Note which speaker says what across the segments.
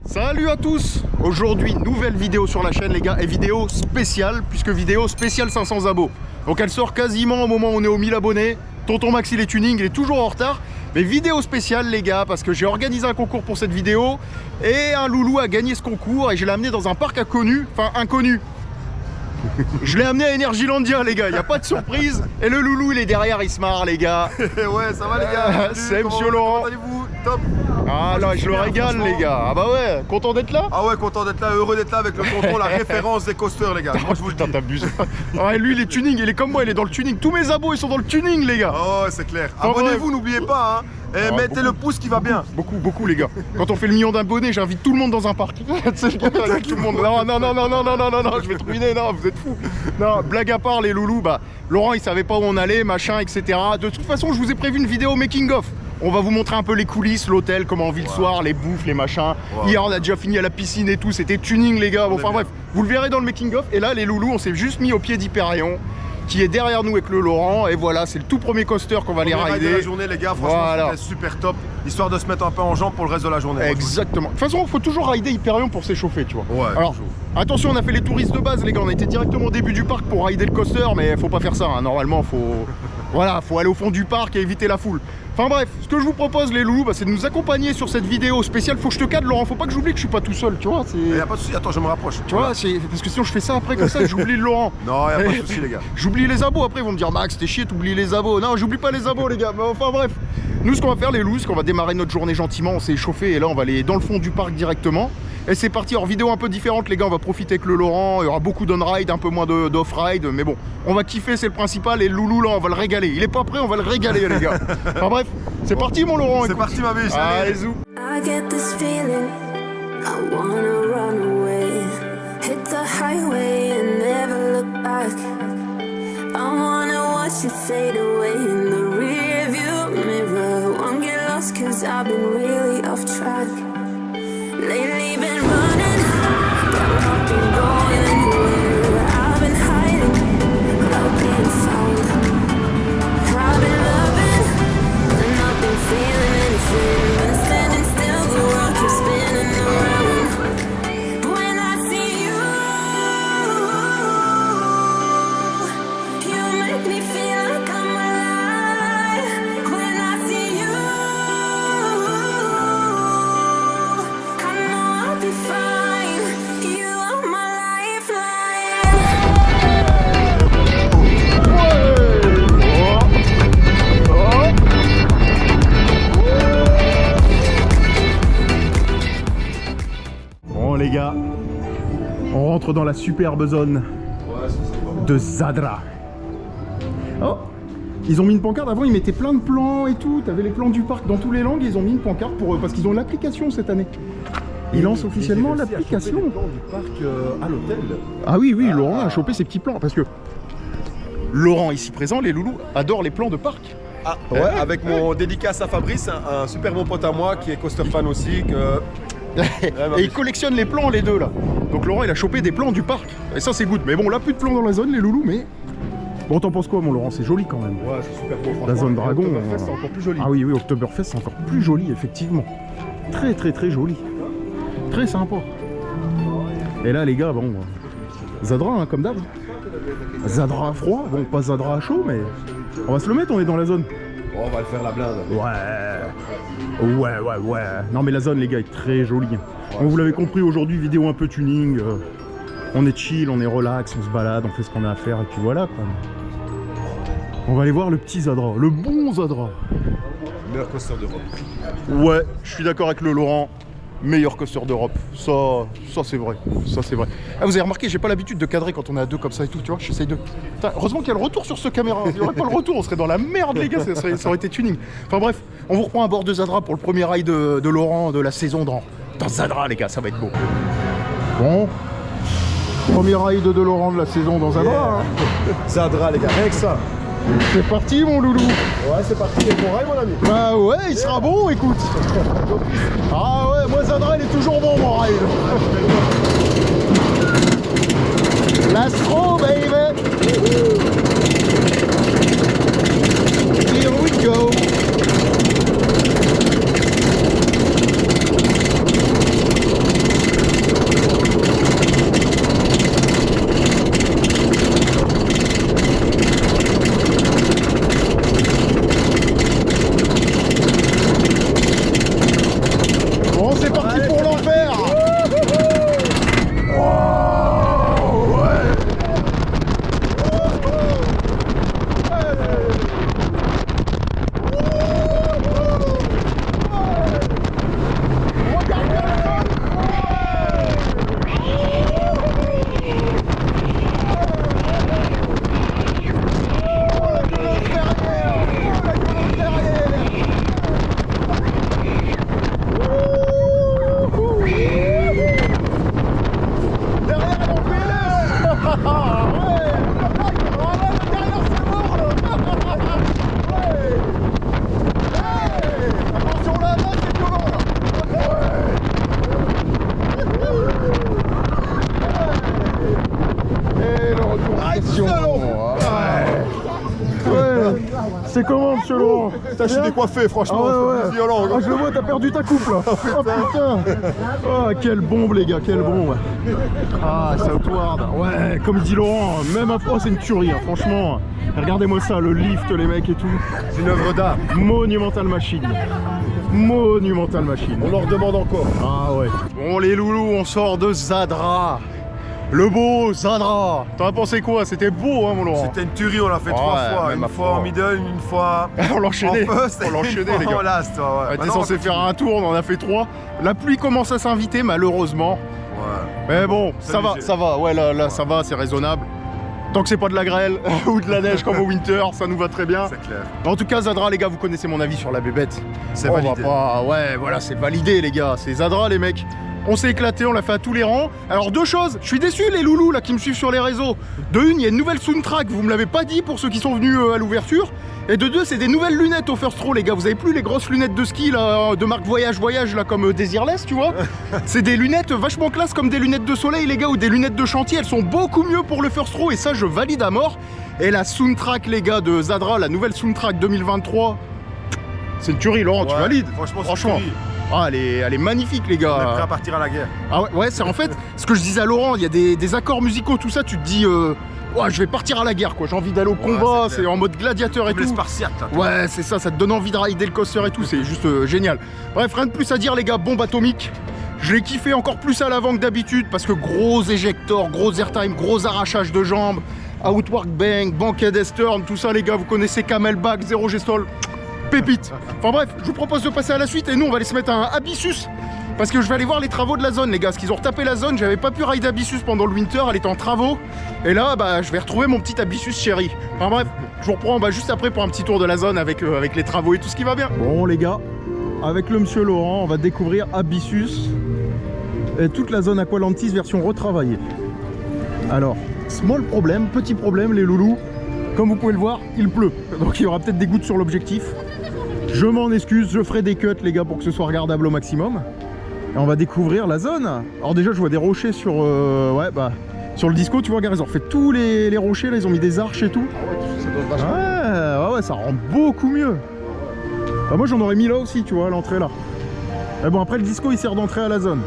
Speaker 1: Salut à tous. Aujourd'hui, nouvelle vidéo sur la chaîne les gars, et vidéo spéciale, puisque vidéo spéciale 500 abos. Donc elle sort quasiment au moment où on est aux 1000 abonnés. Tonton Max il est tuning, il est toujours en retard. Mais vidéo spéciale les gars, parce que j'ai organisé un concours pour cette vidéo. Et un loulou a gagné ce concours et je l'ai amené dans un parc inconnu. Enfin inconnu. Je l'ai amené à Energylandia les gars, il n'y a pas de surprise. Et le loulou il est derrière, il se marre les gars.
Speaker 2: Ouais, ça va les gars.
Speaker 1: C'est Monsieur Laurent.
Speaker 2: Comment allez-vous? Top.
Speaker 1: Ah là, je le régale les gars. Ah bah ouais, content d'être là?
Speaker 2: Ah ouais, content d'être là, heureux d'être là avec le tonton, la référence des coasters les gars. Moi je vous le dis.
Speaker 1: T'abuses. Ouais, lui il est tuning, il est comme moi, il est dans le tuning. Tous mes abos ils sont dans le tuning les gars.
Speaker 2: Oh ouais, c'est clair. Abonnez-vous, n'oubliez pas hein. Et mettez le pouce qui va bien.
Speaker 1: Beaucoup les gars. Quand on fait le million d'abonnés, j'invite tout le monde dans un parc. Avec tout le monde. Non, je vais te ruiner, non, vous êtes fous. Non, blague à part les loulous, bah Laurent il savait pas où on allait, machin, etc. De toute façon, je vous ai prévu une vidéo making of. On va vous montrer un peu les coulisses, l'hôtel, comment on vit le soir, les bouffes, les machins. Hier on a déjà fini à la piscine et tout, c'était tuning les gars. Bon, enfin bref, vous le verrez dans le making of. Et là les loulous, on s'est juste mis au pied d'Hyperion, qui est derrière nous avec le Laurent. Et voilà, c'est le tout premier coaster qu'on va aller rider.
Speaker 2: De la journée les gars, franchement c'était super top. Histoire de se mettre un peu en jambe pour le reste de la journée.
Speaker 1: Exactement. De toute façon, il faut toujours rider Hyperion pour s'échauffer, tu vois.
Speaker 2: Ouais,
Speaker 1: alors, attention, on a fait les touristes de base les gars. On a été directement au début du parc pour rider le coaster. Mais faut pas faire ça, hein. Normalement, faut aller au fond du parc et éviter la foule. Enfin bref, ce que je vous propose les loulous, bah, c'est de nous accompagner sur cette vidéo spéciale. Faut que je te cadre Laurent, faut pas que j'oublie que je suis pas tout seul, tu vois.
Speaker 2: Y'a pas de soucis, attends je me rapproche.
Speaker 1: Tu vois, parce que sinon je fais ça après comme ça, j'oublie le Laurent.
Speaker 2: Non, y'a pas de soucis les gars.
Speaker 1: J'oublie les abos, après ils vont me dire Max t'es chier, t'oublies les abos. Non, j'oublie pas les abos les gars, mais enfin bref. Nous ce qu'on va faire les loulous, c'est qu'on va démarrer notre journée gentiment, on s'est échauffé et là on va aller dans le fond du parc directement. Et c'est parti, en vidéo un peu différente les gars, on va profiter avec le Laurent, il y aura beaucoup d'on-ride, un peu moins d'off-ride, mais bon, on va kiffer, c'est le principal, et le loulou là on va le régaler. Il est pas prêt, on va le régaler les gars. Enfin bref, c'est parti mon Laurent.
Speaker 2: C'est parti ma biche,
Speaker 1: allez zou.
Speaker 3: I get this feeling, I wanna run away, hit the highway and never look back. I wanna watch it fade away in the rear view mirror. Won't get lost cause I've been really off track. Lately been running, but not been going anywhere. I've been hiding, without being found. I've been loving, and not been feeling anything. Been standing still, the world keeps spinning around. But when I see you, you make me feel like I'm alive. When I see you, I know I'll be fine. You are my lifeline.
Speaker 1: Bon les gars, on rentre dans la superbe zone de Zadra. Oh, ils ont mis une pancarte, avant ils mettaient plein de plans et tout, t'avais les plans du parc dans toutes les langues, ils ont mis une pancarte parce qu'ils ont l'application cette année. Ils lancent officiellement l'application.
Speaker 2: Du parc à l'hôtel.
Speaker 1: Ah oui, Laurent a chopé ses petits plans, parce que Laurent ici présent, les loulous, adore les plans de parc.
Speaker 2: Ah ouais, avec mon dédicace à Fabrice, un super bon pote à moi qui est coaster fan aussi.
Speaker 1: Et ils collectionnent les plans les deux là. Donc Laurent il a chopé des plans du parc. Et ça c'est good. Mais bon là plus de plans dans la zone les loulous mais... Bon t'en penses quoi mon Laurent? C'est joli quand même.
Speaker 2: Ouais c'est super beau.
Speaker 1: La zone dragon.
Speaker 2: Oktoberfest c'est encore plus joli.
Speaker 1: Ah oui Oktoberfest c'est encore plus joli effectivement. Très joli. Très sympa. Et là les gars bon... Zadra hein, comme d'hab. Zadra à froid. Bon pas Zadra à chaud mais... On va se le mettre, on est dans la zone.
Speaker 2: Oh, on va le faire la blinde.
Speaker 1: Ouais. Non mais la zone les gars est très jolie. Bon, vous l'avez compris aujourd'hui, vidéo un peu tuning. On est chill, on est relax, on se balade, on fait ce qu'on a à faire et puis voilà quoi. On va aller voir le petit Zadra, le bon Zadra.
Speaker 2: Meilleur coaster d'Europe.
Speaker 1: Ouais, je suis d'accord avec le Laurent. Meilleur coaster d'Europe, ça c'est vrai, Ah, vous avez remarqué, j'ai pas l'habitude de cadrer quand on est à deux comme ça et tout, tu vois, j'essaye de... Putain, heureusement qu'il y a le retour sur ce caméra, il n'y aurait pas le retour, on serait dans la merde les gars, ça aurait été tuning. Enfin bref, on vous reprend à bord de Zadra pour le premier ride de Laurent de la saison dans Zadra les gars, ça va être beau. Bon, premier ride de Laurent de la saison dans Zadra. Hein.
Speaker 2: Zadra les gars, avec ça.
Speaker 1: C'est parti mon loulou.
Speaker 2: Ouais c'est parti, c'est bon ride mon ami.
Speaker 1: Bah ouais, il sera bon, écoute. Ah ouais, moi Zadra il est toujours bon mon ride. L'Astro baby. Here we go. C'est comment, monsieur Laurent?
Speaker 2: Putain, je suis décoiffé, franchement.
Speaker 1: Ah ouais,
Speaker 2: c'est
Speaker 1: ouais.
Speaker 2: violent.
Speaker 1: Ah, je le vois, t'as perdu ta coupe là. Oh putain. Oh, quelle bombe, les gars, quelle bombe. Ah, Southward. Ouais, comme dit Laurent, même à froid, c'est une tuerie, hein, franchement. Regardez-moi ça, le lift, les mecs et tout.
Speaker 2: C'est une œuvre d'art.
Speaker 1: Monumental machine. Monumental machine.
Speaker 2: On leur demande encore.
Speaker 1: Ah ouais. Bon, les loulous, on sort de Zadra. Le beau Zadra. T'en as pensé quoi? C'était beau, hein, mon Laurent?
Speaker 2: C'était une tuerie, on l'a fait 3
Speaker 1: Ouais,
Speaker 2: fois.
Speaker 1: même
Speaker 2: Une
Speaker 1: à
Speaker 2: fois en
Speaker 1: froid.
Speaker 2: middle, une fois
Speaker 1: On l'enchaînait.
Speaker 2: en post.
Speaker 1: On l'enchaînait, les gars.
Speaker 2: En last, ouais.
Speaker 1: On était
Speaker 2: Maintenant,
Speaker 1: censé
Speaker 2: on va
Speaker 1: faire un tour, on en a fait 3. La pluie commence à s'inviter, malheureusement.
Speaker 2: Ouais.
Speaker 1: Mais bon,
Speaker 2: C'est
Speaker 1: ça va,
Speaker 2: léger.
Speaker 1: ça va. Ouais, là, ça va, c'est raisonnable. Tant que c'est pas de la grêle ou de la neige comme au winter, ça nous va très bien.
Speaker 2: C'est clair.
Speaker 1: En tout cas, Zadra, les gars, vous connaissez mon avis sur la bébête.
Speaker 2: C'est
Speaker 1: On va
Speaker 2: validé.
Speaker 1: pas- Ouais, voilà, c'est validé, les gars. C'est Zadra, les mecs. On s'est éclaté, on l'a fait à tous les rangs. Alors, 2 choses. Je suis déçu, les loulous, là, qui me suivent sur les réseaux. De une, il y a une nouvelle soundtrack. Vous me l'avez pas dit pour ceux qui sont venus à l'ouverture. Et de 2, c'est des nouvelles lunettes au first row, les gars. Vous avez plus les grosses lunettes de ski, là, de marque Voyage, là, comme Desireless, tu vois. C'est des lunettes vachement classe, comme des lunettes de soleil, les gars, ou des lunettes de chantier. Elles sont beaucoup mieux pour le first row, et ça, je valide à mort. Et la soundtrack, les gars, de Zadra, la nouvelle soundtrack 2023, c'est une tuerie, Laurent, tu
Speaker 2: Ouais,
Speaker 1: valides?
Speaker 2: Franchement.
Speaker 1: Ah, elle est magnifique, les
Speaker 2: On est
Speaker 1: gars.
Speaker 2: prêt à partir à la guerre.
Speaker 1: Ah ouais, c'est en fait ce que je disais à Laurent, il y a des accords musicaux, tout ça, tu te dis, ouais, je vais partir à la guerre, quoi. J'ai envie d'aller au combat,
Speaker 2: c'est
Speaker 1: c'est
Speaker 2: clair.
Speaker 1: en mode gladiateur et
Speaker 2: Comme les
Speaker 1: tout.
Speaker 2: Spartiates, là.
Speaker 1: Ouais, c'est ça, ça te donne envie de rider le coaster et tout, c'est juste génial. Bref, rien de plus à dire, les gars, bombe atomique. Je l'ai kiffé encore plus à l'avant que d'habitude parce que gros éjector, gros airtime, gros arrachage de jambes, outwork bang, bankhead S-turn, tout ça, les gars, vous connaissez Camelback, 0 G-stall, pépite. Enfin bref, je vous propose de passer à la suite et nous, on va aller se mettre un Abyssus. Parce que je vais aller voir les travaux de la zone, les gars. Parce qu'ils ont retapé la zone, j'avais pas pu ride Abyssus pendant le winter, elle était en travaux. Et là, bah, je vais retrouver mon petit Abyssus chéri. Enfin bref, je vous reprends juste après pour un petit tour de la zone avec les travaux et tout ce qui va bien. Bon, les gars, avec le monsieur Laurent, on va découvrir Abyssus et toute la zone Aqualantis version retravaillée. Alors, petit problème, les loulous. Comme vous pouvez le voir, il pleut. Donc il y aura peut-être des gouttes sur l'objectif. Je m'en excuse, je ferai des cuts, les gars, pour que ce soit regardable au maximum. Et on va découvrir la zone. Alors déjà, je vois des rochers sur, sur le disco, tu vois, regarde, ils ont refait tous les rochers, là, ils ont mis des arches et tout.
Speaker 2: Ça donne vachement.
Speaker 1: Ouais, ça rend beaucoup mieux. Bah, moi, j'en aurais mis là aussi, tu vois, à l'entrée, là. Mais bon, après, le disco, il sert d'entrée à la zone.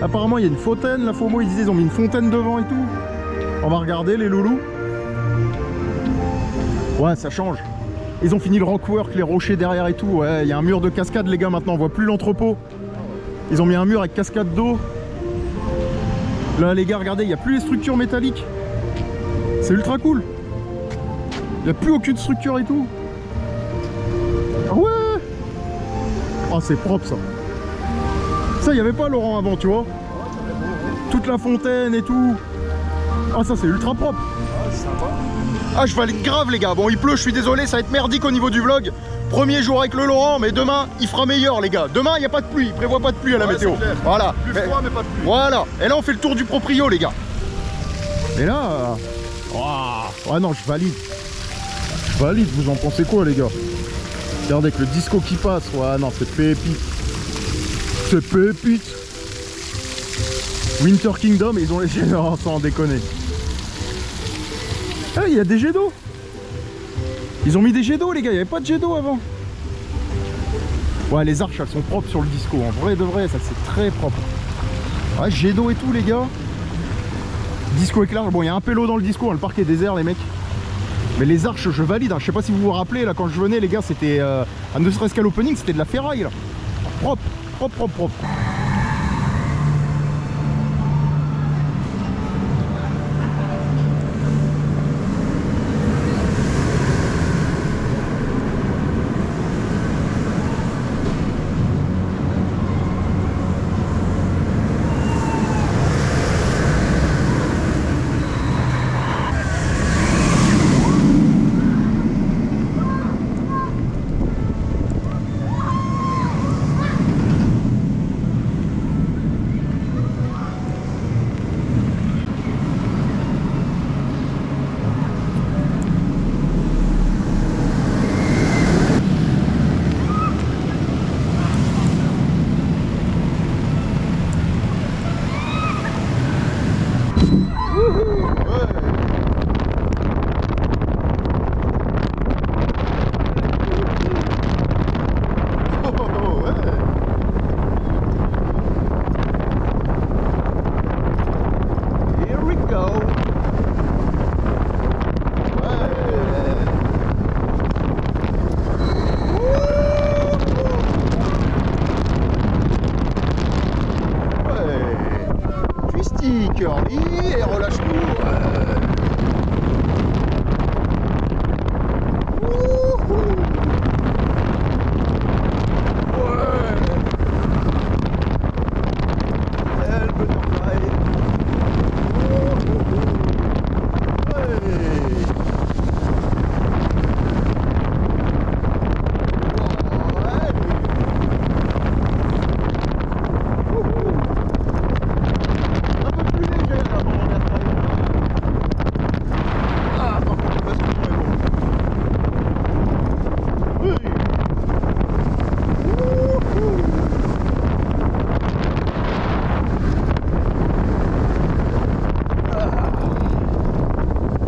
Speaker 1: Apparemment, il y a une fontaine, la FOMO, ils disaient, ils ont mis une fontaine devant et tout. On va regarder, les loulous. Ouais, ça change. Ils ont fini le rockwork, les rochers derrière et tout. Ouais, il y a un mur de cascade, les gars, maintenant, on voit plus l'entrepôt. Ils ont mis un mur avec cascade d'eau. Là, les gars, regardez, il n'y a plus les structures métalliques. C'est ultra cool. Il n'y a plus aucune structure et tout. Ah ouais. Oh, c'est propre, ça. Ça, il n'y avait pas, Laurent, avant, tu vois. Toute la fontaine et tout. Ah, ça, c'est ultra propre. Ah, je valide grave, les gars. Bon, il pleut, je suis désolé, ça va être merdique au niveau du vlog. Premier jour avec le Laurent, mais demain, il fera meilleur, les gars. Demain, il n'y a pas de pluie, il prévoit pas de pluie à la météo.
Speaker 2: c'est clair.
Speaker 1: Voilà.
Speaker 2: Plus froid, mais pas de pluie.
Speaker 1: Voilà. Et là, on fait le tour du proprio, les gars. Et là... Ouais, non, je valide. Je valide, vous en pensez quoi, les gars? Regardez, avec le disco qui passe. Ouais, non, c'est pépite. C'est pépite. Winter Kingdom, ils ont les... Non, sans déconner. Ah, il y a des jets d'eau. Ils ont mis des jets d'eau, les gars, il n'y avait pas de jet d'eau avant. Ouais, les arches, elles sont propres sur le disco. En vrai de vrai, ça c'est très propre. Ouais, jet d'eau et tout, les gars. Disco éclairage. Bon, il y a un pélo dans le disco, hein, le parc est désert, les mecs. Mais les arches, je valide. Hein. Je sais pas si vous vous rappelez, là, quand je venais, les gars, c'était... ne serait-ce qu'à l'opening, c'était de la ferraille, là. Propre, propre, propre, propre. curly et relâche-nous.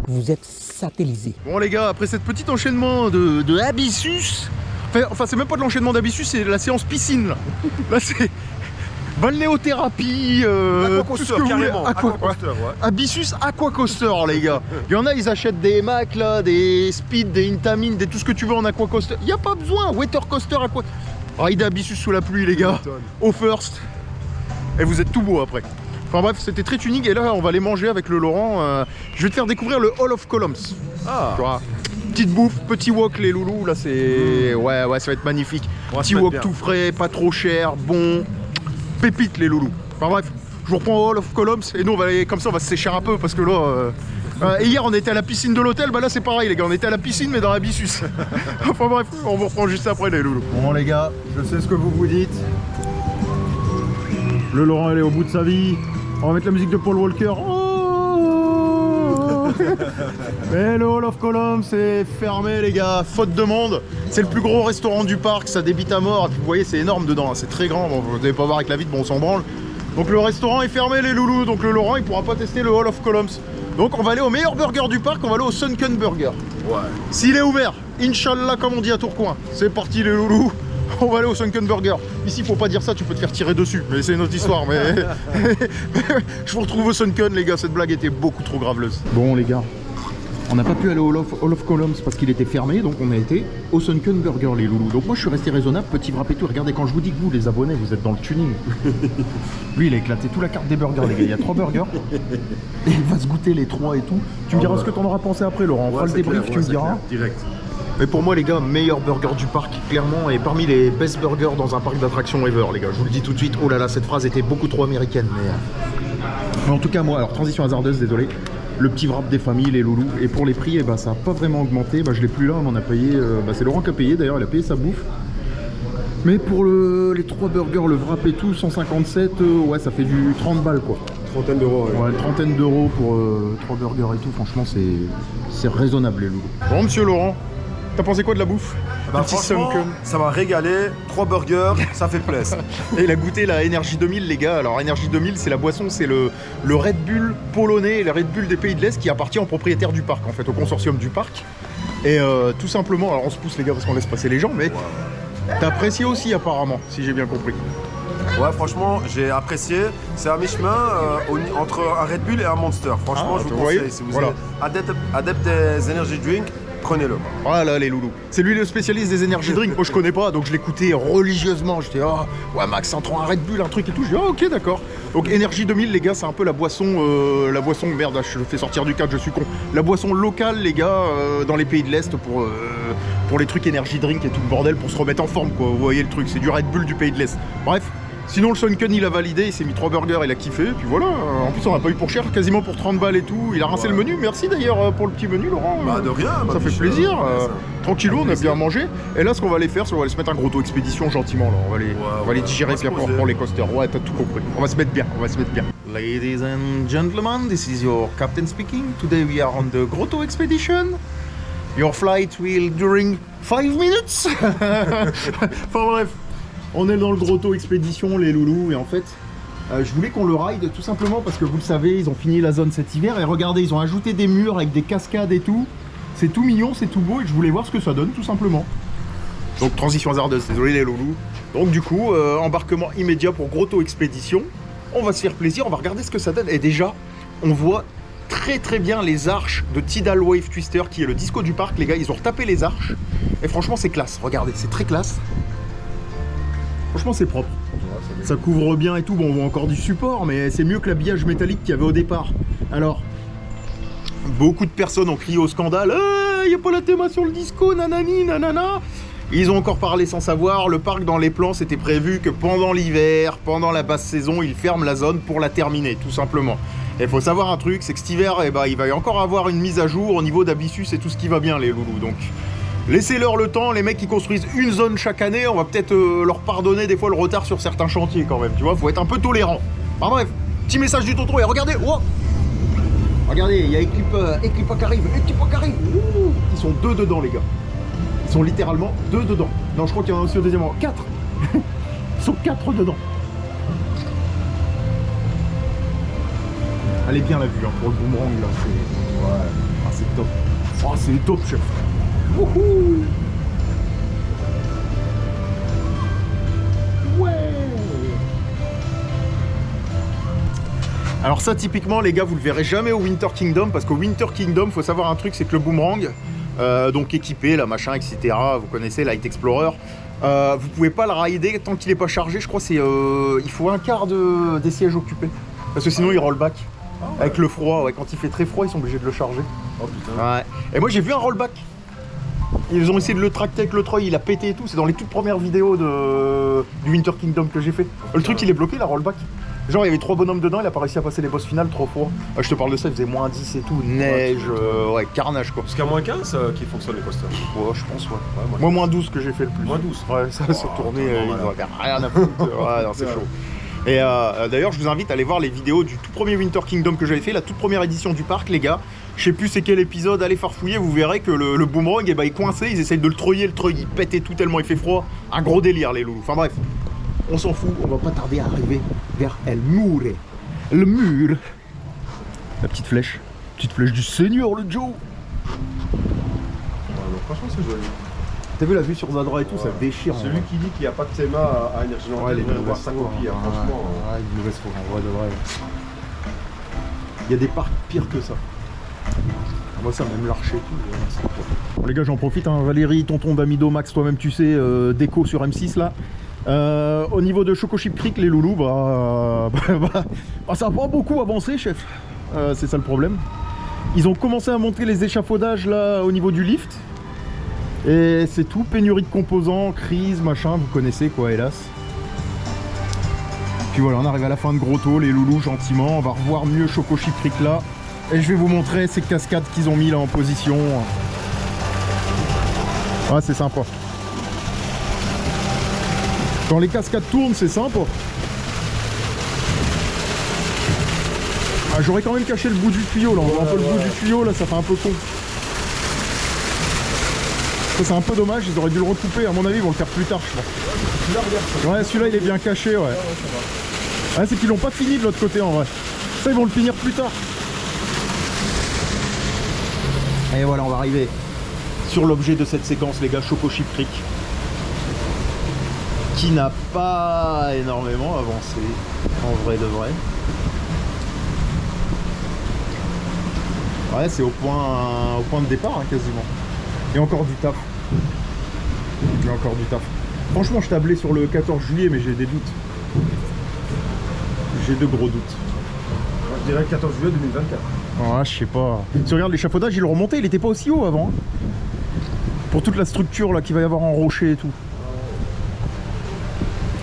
Speaker 4: Vous êtes satellisé.
Speaker 1: Bon les gars, après cet petit enchaînement de Abyssus, enfin c'est même pas de l'enchaînement d'Abyssus, c'est la séance piscine là. Là c'est balnéothérapie, tout ce que vous voulez.
Speaker 2: Aquacoaster, ouais.
Speaker 1: Abyssus Aquacoaster les gars. Il y en a, ils achètent des Mac là, des Speed, des Intamin, tout ce que tu veux en Aquacoaster. Il n'y a pas besoin, Water Coaster, Ride Abyssus sous la pluie les gars, au first. Et vous êtes tout beau après. Enfin bref, c'était très tuning et là on va aller manger avec le Laurent. Je vais te faire découvrir le Hall of Columns.
Speaker 2: Ah.
Speaker 1: Tu vois, petite bouffe, petit wok les loulous, là c'est... Ouais, ça va être magnifique. Petit wok tout frais, pas trop cher, bon. Pépite les loulous. Enfin bref, je vous reprends au Hall of Columns et nous on va aller comme ça, on va se sécher un peu parce que là... et hier on était à la piscine de l'hôtel, bah là c'est pareil les gars, on était à la piscine mais dans Abyssus. Enfin bref, on vous reprend juste après les loulous. Bon les gars, je sais ce que vous dites. Le Laurent il est au bout de sa vie. On va mettre la musique de Paul Walker. Oh mais le Hall of Columns c'est fermé les gars, faute de monde. C'est le plus gros restaurant du parc, ça débite à mort. Et puis vous voyez c'est énorme dedans, c'est très grand. Bon, vous devez pas voir avec la vitre, bon on s'en branle. Donc le restaurant est fermé les loulous, donc le Laurent il pourra pas tester le Hall of Columns. Donc on va aller au meilleur burger du parc, on va aller au Sunken Burger.
Speaker 2: Ouais.
Speaker 1: S'il est ouvert, Inch'Allah comme on dit à Tourcoing. C'est parti les loulous. On va aller au Sunken Burger. Ici, faut pas dire ça, tu peux te faire tirer dessus. Mais c'est une autre histoire. Mais je vous retrouve au Sunken, les gars. Cette blague était beaucoup trop graveleuse. Bon, les gars, on n'a pas pu aller au Hall of Columns parce qu'il était fermé. Donc, on a été au Sunken Burger, les loulous. Donc, moi, je suis resté raisonnable. Petit wrap et tout. Regardez, quand je vous dis que vous, les abonnés, vous êtes dans le tuning. Lui, il a éclaté toute la carte des burgers, les gars. Il y a 3 burgers. Et il va se goûter les 3 et tout. Tu me diras ce que t'en auras pensé après, Laurent. On fera le débrief, tu me diras.
Speaker 2: Direct.
Speaker 1: Mais pour moi les gars, meilleur burger du parc, clairement, et parmi les best burgers dans un parc d'attractions ever les gars, je vous le dis tout de suite. Oh là là, cette phrase était beaucoup trop américaine, mais en tout cas moi, alors transition hasardeuse, désolé, le petit wrap des familles, les loulous, et pour les prix, ça n'a pas vraiment augmenté, je l'ai plus là, on en a payé, c'est Laurent qui a payé d'ailleurs, il a payé sa bouffe. Mais pour les 3 burgers, le wrap et tout, 157, ouais ça fait du 30 balles quoi.
Speaker 2: Trentaine d'euros.
Speaker 1: Ouais, une trentaine d'euros pour 3 burgers et tout, franchement c'est raisonnable les loulous. Bon monsieur Laurent, t'as pensé quoi de la bouffe?
Speaker 2: Franchement, ça m'a régalé, 3 burgers, ça fait plaisir.
Speaker 1: Et il a goûté la Energy 2000 les gars. Alors Energy 2000 c'est la boisson, c'est le Red Bull polonais, le Red Bull des pays de l'Est qui appartient au propriétaire du parc en fait, au consortium du parc. Et tout simplement, alors on se pousse les gars parce qu'on laisse passer les gens, mais t'as apprécié aussi apparemment, si j'ai bien compris.
Speaker 2: Ouais, franchement, j'ai apprécié. C'est à mi-chemin entre un Red Bull et un Monster. Franchement, je vous conseille. Si vous êtes adepte des energy drinks, prenez-le.
Speaker 1: Voilà les loulous. C'est lui le spécialiste des energy drinks. Moi je connais pas, donc je l'écoutais religieusement. J'étais ouais Max, un Red Bull, un truc et tout. Je dis ok d'accord. Donc Energy 2000 les gars, c'est un peu la boisson merde. Je le fais sortir du cadre, je suis con. La boisson locale les gars dans les pays de l'Est pour les trucs energy drink et tout le bordel pour se remettre en forme quoi. Vous voyez le truc, c'est du Red Bull du pays de l'Est. Bref. Sinon le Sunken il a validé, il s'est mis 3 burgers, il a kiffé, et puis voilà. En plus on n'a pas eu pour cher, quasiment pour 30 balles et tout. Il a rincé le menu, merci d'ailleurs pour le petit menu Laurent.
Speaker 2: Bah de rien,
Speaker 1: ça fait plaisir. Tranquillou, on a bien mangé. Et là ce qu'on va aller faire, c'est qu'on va aller se mettre un Grotto Expédition gentiment là. On va aller digérer puis après on reprend les coasters. Ouais t'as tout compris. On va se mettre bien, Ladies and gentlemen, this is your captain speaking. Today we are on the Grotto Expedition. Your flight will during 5 minutes. Enfin bref. On est dans le Grotto Expédition, les loulous, et en fait, je voulais qu'on le ride tout simplement parce que vous le savez, ils ont fini la zone cet hiver, et regardez, ils ont ajouté des murs avec des cascades et tout. C'est tout mignon, c'est tout beau, et je voulais voir ce que ça donne tout simplement. Donc transition hasardeuse, désolé les loulous. Donc du coup, embarquement immédiat pour Grotto Expédition. On va se faire plaisir, on va regarder ce que ça donne, et déjà, on voit très bien les arches de Tidal Wave Twister, qui est le disco du parc, les gars, ils ont retapé les arches, et franchement c'est classe, regardez, c'est très classe. Franchement, c'est propre. Ça couvre bien et tout. Bon, on voit encore du support, mais c'est mieux que l'habillage métallique qu'il y avait au départ. Alors, beaucoup de personnes ont crié au scandale. Il n'y a pas la théma sur le disco, nanani, nanana. Ils ont encore parlé sans savoir. Le parc, dans les plans, c'était prévu que pendant l'hiver, pendant la basse saison, ils ferment la zone pour la terminer, tout simplement. Et il faut savoir un truc, c'est que cet hiver, eh ben, il va y encore avoir une mise à jour au niveau d'Abyssus et tout ce qui va bien, les loulous. Donc, laissez-leur le temps. Les mecs qui construisent une zone chaque année, on va peut-être leur pardonner des fois le retard sur certains chantiers quand même. Tu vois, faut être un peu tolérant. Enfin bref, petit message du tonton et regardez. Oh, regardez, il y a Equipa qui arrive. Ouh, ils sont 2 dedans, les gars. Ils sont littéralement 2 dedans. Non, je crois qu'il y en a aussi au deuxième rang. 4. Ils sont 4 dedans. Elle est bien la vue hein, pour le boomerang là. Ouais. Ah, c'est top. Oh, c'est top, chef. Wouhou. Ouais. Alors ça, typiquement, les gars, vous le verrez jamais au Winter Kingdom parce qu'au Winter Kingdom, faut savoir un truc, c'est que le boomerang, donc équipé, la machin, etc. Vous connaissez Light Explorer. Vous pouvez pas le rider tant qu'il est pas chargé. Je crois c'est il faut un quart des sièges occupés parce que sinon il rollback. Avec le froid, ouais, quand il fait très froid, ils sont obligés de le charger.
Speaker 2: Oh putain.
Speaker 1: Ouais. Et moi j'ai vu un rollback. Ils ont essayé de le tracter avec le treuil, il a pété et tout. C'est dans les toutes premières vidéos du Winter Kingdom que j'ai fait. Le truc il est bloqué, la rollback. Genre il y avait 3 bonhommes dedans, il a pas réussi à passer les boss finales, trop froid. Je te parle de ça, il faisait moins 10 et tout, neige, ouais, carnage quoi.
Speaker 2: Jusqu'à moins 15 qui fonctionne les coasters.
Speaker 1: Ouais, je pense, ouais. Moi, moins 12 que j'ai fait le plus.
Speaker 2: Moins 12.
Speaker 1: Ouais, ça se tournait, il doit faire rien à foutre. Ouais, non, c'est chaud. Et d'ailleurs, je vous invite à aller voir les vidéos du tout premier Winter Kingdom que j'avais fait, la toute première édition du parc, les gars. Je sais plus c'est quel épisode, allez farfouiller, vous verrez que le boomerang, eh ben, il est coincé, ils essayent de le treuiller, le treuil il pète et tout tellement il fait froid. Un gros délire, les loulous. Enfin bref, on s'en fout, on va pas tarder à arriver vers El Mure. Le mur. La petite flèche du Seigneur, le Joe.
Speaker 2: Ouais, non, franchement, c'est joli.
Speaker 1: T'as vu la vue sur Zadra et tout, ça déchire.
Speaker 2: Celui qui dit qu'il n'y a pas de théma à Energyland,
Speaker 1: Ouais,
Speaker 2: il devrait voir sa copie, hein, franchement.
Speaker 1: Ouais, une mauvaise foi, en vrai de vrai. Il y a des parcs pires que ça. Moi ça, même l'archer et tout. Bon, les gars, j'en profite, hein. Valérie, tonton d'Amido, Max, toi-même tu sais, déco sur M6 là. Au niveau de Choco Chip Creek, les loulous, ça n'a pas beaucoup avancé, chef. C'est ça le problème. Ils ont commencé à monter les échafaudages là au niveau du lift. Et c'est tout, pénurie de composants, crise, machin, vous connaissez quoi, hélas. Puis voilà, on arrive à la fin de Grotto, les loulous, gentiment. On va revoir mieux Choco Chip Creek là. Et je vais vous montrer ces cascades qu'ils ont mis là en position. Ouais, c'est sympa. Quand les cascades tournent, c'est sympa. Ah, j'aurais quand même caché le bout du tuyau là. On voit un peu le bout du tuyau là, ça fait un peu con. Ça c'est un peu dommage, ils auraient dû le recouper. À mon avis, ils vont le faire plus tard, je pense. Ouais, celui-là il est bien caché, ouais. Ouais, c'est qu'ils l'ont pas fini de l'autre côté en vrai. Ça, ils vont le finir plus tard. Et voilà, on va arriver sur l'objet de cette séquence, les gars, Choco Chip Creek. Qui n'a pas énormément avancé, en vrai de vrai. Ouais, c'est au point de départ, hein, quasiment. Il y a encore du taf. Il y a encore du taf. Franchement, je tablais sur le 14 juillet, mais j'ai des doutes. J'ai de gros doutes.
Speaker 2: Moi, je dirais 14 juillet 2024.
Speaker 1: Ouais, je sais pas. Si tu regardes l'échafaudage, il le remontait, il était pas aussi haut avant. Hein. Pour toute la structure là qu'il va y avoir en rocher et tout.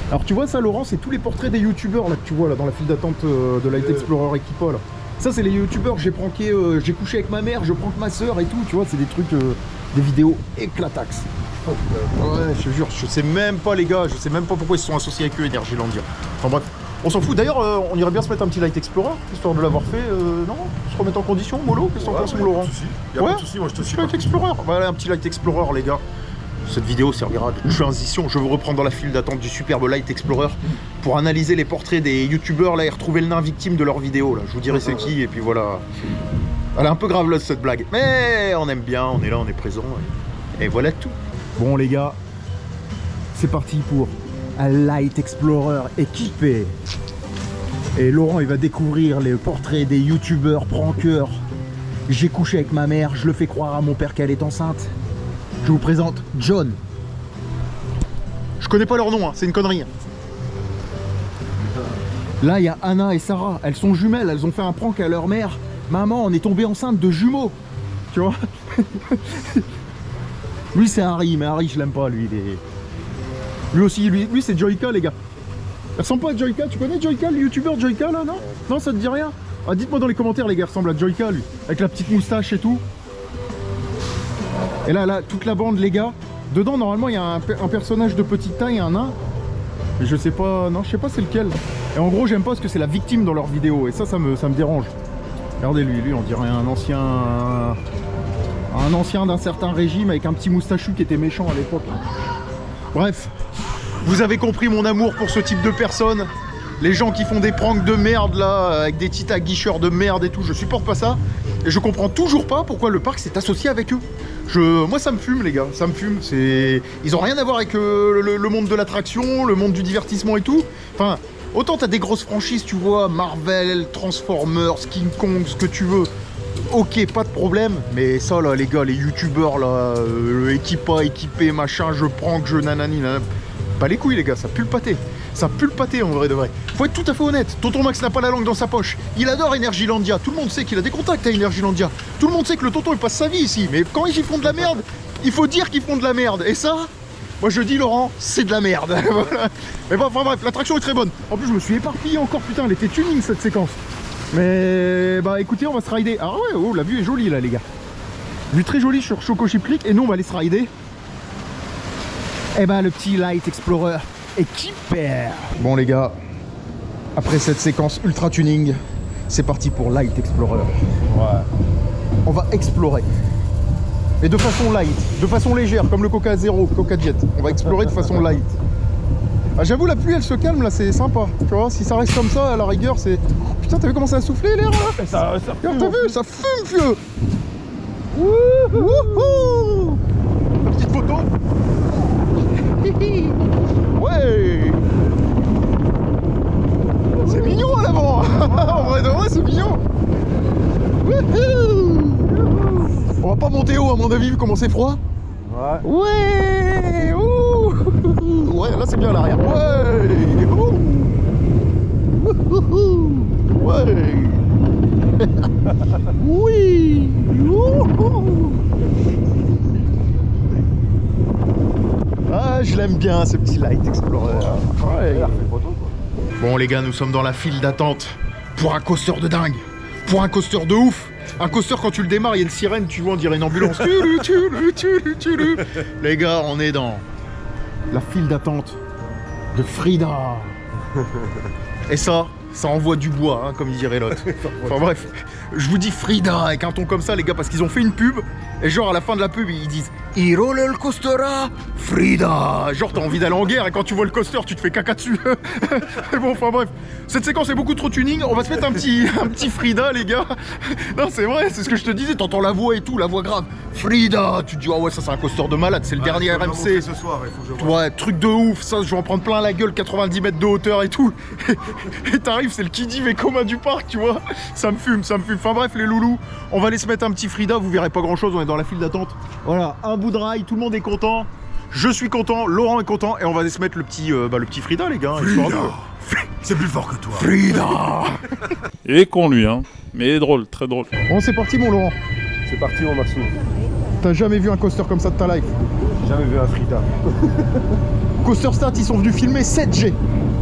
Speaker 1: Alors tu vois ça, Laurent, c'est tous les portraits des youtubeurs là que tu vois là dans la file d'attente de Light Explorer Equipa là. Ça c'est les youtubeurs, j'ai pranké, j'ai couché avec ma mère, je prank ma soeur et tout, tu vois, c'est des trucs, des vidéos éclataxes. Ouais, je te jure, je sais même pas les gars, je sais même pas pourquoi ils se sont associés avec eux, Energylandia. Enfin bref, on s'en fout. D'ailleurs, on irait bien se mettre un petit Light Explorer, histoire de l'avoir fait, non? Se remettre en condition, mollo, qu'est-ce que t'en penses, mon Laurent?
Speaker 2: Y'a pas de soucis, moi je te suis.
Speaker 1: Light Explorer, voilà un petit Light Explorer les gars. Cette vidéo servira de transition. Je vous reprends dans la file d'attente du superbe Light Explorer pour analyser les portraits des youtubeurs là et retrouver le nain victime de leur vidéo là. Je vous dirai c'est qui et puis voilà. Elle est un peu graveleuse cette blague, mais on aime bien, on est là, on est présent et voilà tout. Bon les gars, c'est parti pour un Light Explorer équipé. Et Laurent il va découvrir les portraits des youtubeurs prankeurs. J'ai couché avec ma mère, je le fais croire à mon père qu'elle est enceinte. Je vous présente John. Je connais pas leur nom, hein, c'est une connerie. Là, il y a Anna et Sarah. Elles sont jumelles, elles ont fait un prank à leur mère. Maman, on est tombé enceinte de jumeaux. Tu vois. Lui, c'est Harry, mais Harry, je l'aime pas, lui. Lui aussi, lui c'est Joyka, les gars. Elle ressemble pas à Joyka. Tu connais Joyka, le youtubeur Joyka, là, non? Non, ça te dit rien? Ah, dites-moi dans les commentaires, les gars, il ressemble à Joyka, lui. Avec la petite moustache et tout. Et là, toute la bande, les gars. Dedans, normalement, il y a un personnage de petite taille, un nain. Mais je sais pas, non, je sais pas c'est lequel. Et en gros, j'aime pas parce que c'est la victime dans leurs vidéos. Et ça me dérange. Regardez lui, on dirait un ancien d'un certain régime avec un petit moustachu qui était méchant à l'époque. Bref, vous avez compris mon amour pour ce type de personnes. Les gens qui font des pranks de merde là, avec des titres à guicheurs de merde et tout, je supporte pas ça. Et je comprends toujours pas pourquoi le parc s'est associé avec eux. Moi ça me fume les gars, ça me fume. Ils ont rien à voir avec le monde de l'attraction, le monde du divertissement et tout. Enfin, autant t'as des grosses franchises, tu vois, Marvel, Transformers, King Kong, ce que tu veux. Ok, pas de problème, mais ça là les gars, les youtubeurs là, équipé, machin, je prank, je nanani, nanana. Pas les couilles les gars, ça pue le pâté. Ça pue le pâté en vrai de vrai. Faut être tout à fait honnête, Tonton Max n'a pas la langue dans sa poche. Il adore Energylandia, tout le monde sait qu'il a des contacts à Energylandia. Tout le monde sait que le tonton il passe sa vie ici, mais quand ils font de la merde, il faut dire qu'ils font de la merde. Et ça, moi je dis Laurent, c'est de la merde. Voilà. Mais bon, enfin bref, l'attraction est très bonne. En plus je me suis éparpillé encore, putain, elle était tuning cette séquence. Mais bah écoutez, on va se rider. Ah ouais, oh, la vue est jolie là les gars. Vue très jolie sur Choco Chip Click. Et nous on va aller se rider. Et bah le petit Light Explorer et qui perd. Bon les gars, après cette séquence ultra tuning, c'est parti pour Light Explorer. Ouais. On va explorer. Et de façon light, de façon légère, comme le Coca Zero, Coca Jet. On va explorer de façon light. Ah, j'avoue la pluie elle se calme là, c'est sympa. Tu vois, si ça reste comme ça, à la rigueur c'est... Putain, t'as vu comment ça a soufflé l'air là? Ça fume. T'as vu, ça fume vieux. Wouhou. La petite photo. Ouais. C'est mignon à l'avant. En vrai de vrai c'est mignon. On va pas monter haut à mon avis vu comment c'est froid. Ouais. Ouais. Ouh. Ouais là c'est bien à l'arrière. Ouais. Ouh. Ouais. Oui. Ouh. Ah, je l'aime bien ce petit Light Explorer. Ouais. Bon les gars, nous sommes dans la file d'attente pour un coaster de dingue, pour un coaster de ouf. Un coaster quand tu le démarres, il y a une sirène, tu vois, on dirait une ambulance. Tulu. Les gars, on est dans la file d'attente de Frida. Et ça envoie du bois, hein, comme il dirait l'autre. Enfin bref, je vous dis Frida avec un ton comme ça les gars, parce qu'ils ont fait une pub. Et genre à la fin de la pub, ils disent I roller coastera Frida. Genre t'as envie d'aller en guerre et quand tu vois le coaster, tu te fais caca dessus. Mais bon, enfin bref, cette séquence est beaucoup trop tuning. On va se mettre un petit Frida les gars. Non c'est vrai, c'est ce que je te disais. T'entends la voix et tout, la voix grave. Frida, tu te dis ah ouais ça c'est un coaster de malade, c'est le dernier RMC.
Speaker 2: Ce soir, il faut que je vois.
Speaker 1: Ouais, truc de ouf, ça je vais en prendre plein la gueule, 90 mètres de hauteur et tout. Et t'arrives, c'est le qui-dit Vekoma du parc, tu vois. Ça me fume. Enfin bref les loulous, on va aller se mettre un petit Frida, vous verrez pas grand chose, on est dans la file d'attente. Voilà, un bout de rail, tout le monde est content. Je suis content, Laurent est content et on va aller se mettre le petit Frida les gars.
Speaker 2: Frida. C'est plus fort que toi.
Speaker 1: Frida.
Speaker 5: Il est con lui hein, mais il est drôle, très drôle.
Speaker 1: Bon c'est parti mon Laurent.
Speaker 2: C'est parti mon Maxou.
Speaker 1: T'as jamais vu un coaster comme ça de ta life?
Speaker 2: J'ai jamais vu un Frida.
Speaker 1: Coaster Stat, ils sont venus filmer 7G.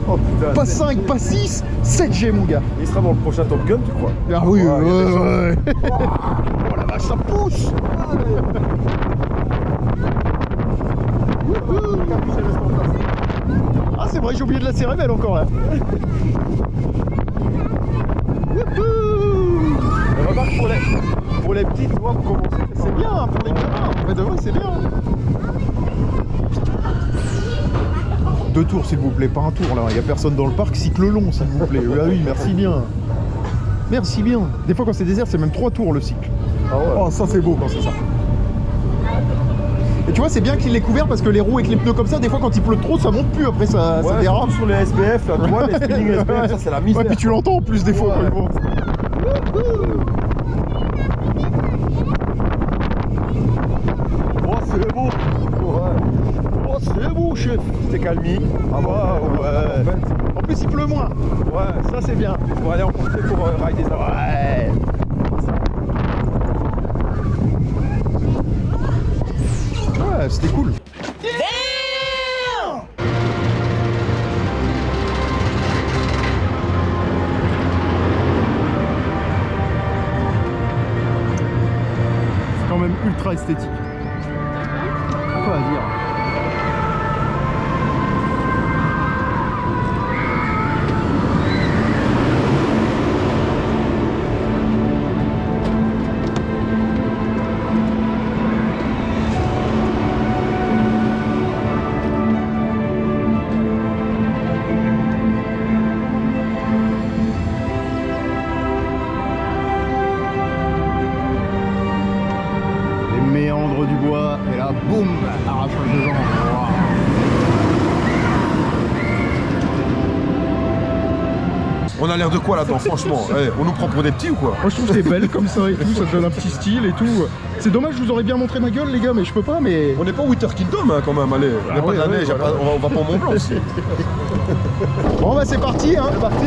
Speaker 2: Oh putain.
Speaker 1: Pas 5, pas 6, 7G mon gars.
Speaker 2: Il sera dans le prochain Top Gun tu crois?
Speaker 1: Ah oui,
Speaker 2: ouais.
Speaker 1: Oh la vache, ça pousse. Ah c'est vrai, j'ai oublié de la cérémelle encore là.
Speaker 2: Remarque pour les petites, tu vois, pour commencer.
Speaker 1: C'est bien, pour les gamins. Mais de vrai, c'est bien. 2 tours s'il vous plaît, pas un tour là. Il n'y a personne dans le parc, cycle long s'il vous plaît. Ah oui, merci bien. Merci bien. Des fois quand c'est désert, c'est même 3 tours le cycle.
Speaker 2: Ah ouais.
Speaker 1: Oh ça c'est beau quand c'est ça. Et tu vois c'est bien qu'il l'ait couvert parce que les roues avec les pneus comme ça, des fois quand il pleut trop ça monte plus, après ça dérape.
Speaker 2: Sur les SBF, là, tu vois, les spinning SBF, ça c'est la misère.
Speaker 1: Ouais, puis tu l'entends en plus des fois quand il monte. Oh c'est beau. Ouais. c'est bon, chef.
Speaker 6: C'est calmi.
Speaker 1: Ah bah ouais. En plus, il pleut moins.
Speaker 6: Ouais,
Speaker 1: Ça, c'est bien.
Speaker 6: on va aller en porter pour rider ça.
Speaker 1: Ouais. Ouais, c'était cool. C'est quand même ultra esthétique. Quoi à dire? Du bois et là boum, arrachage de jambes. Wow.
Speaker 2: On a l'air de quoi là-dedans, franchement? On nous prend pour des petits ou quoi?
Speaker 1: Moi je trouve que c'est belle comme ça et tout, ça te donne un petit style et tout. C'est dommage, je vous aurais bien montré ma gueule les gars, mais je peux pas. Mais
Speaker 2: On n'est pas au Winter Kingdom hein, quand même, allez. Il n'y a pas de la neige,
Speaker 1: voilà.
Speaker 2: on va pas au Mont Blanc aussi.
Speaker 1: Bon bah c'est parti hein. C'est parti.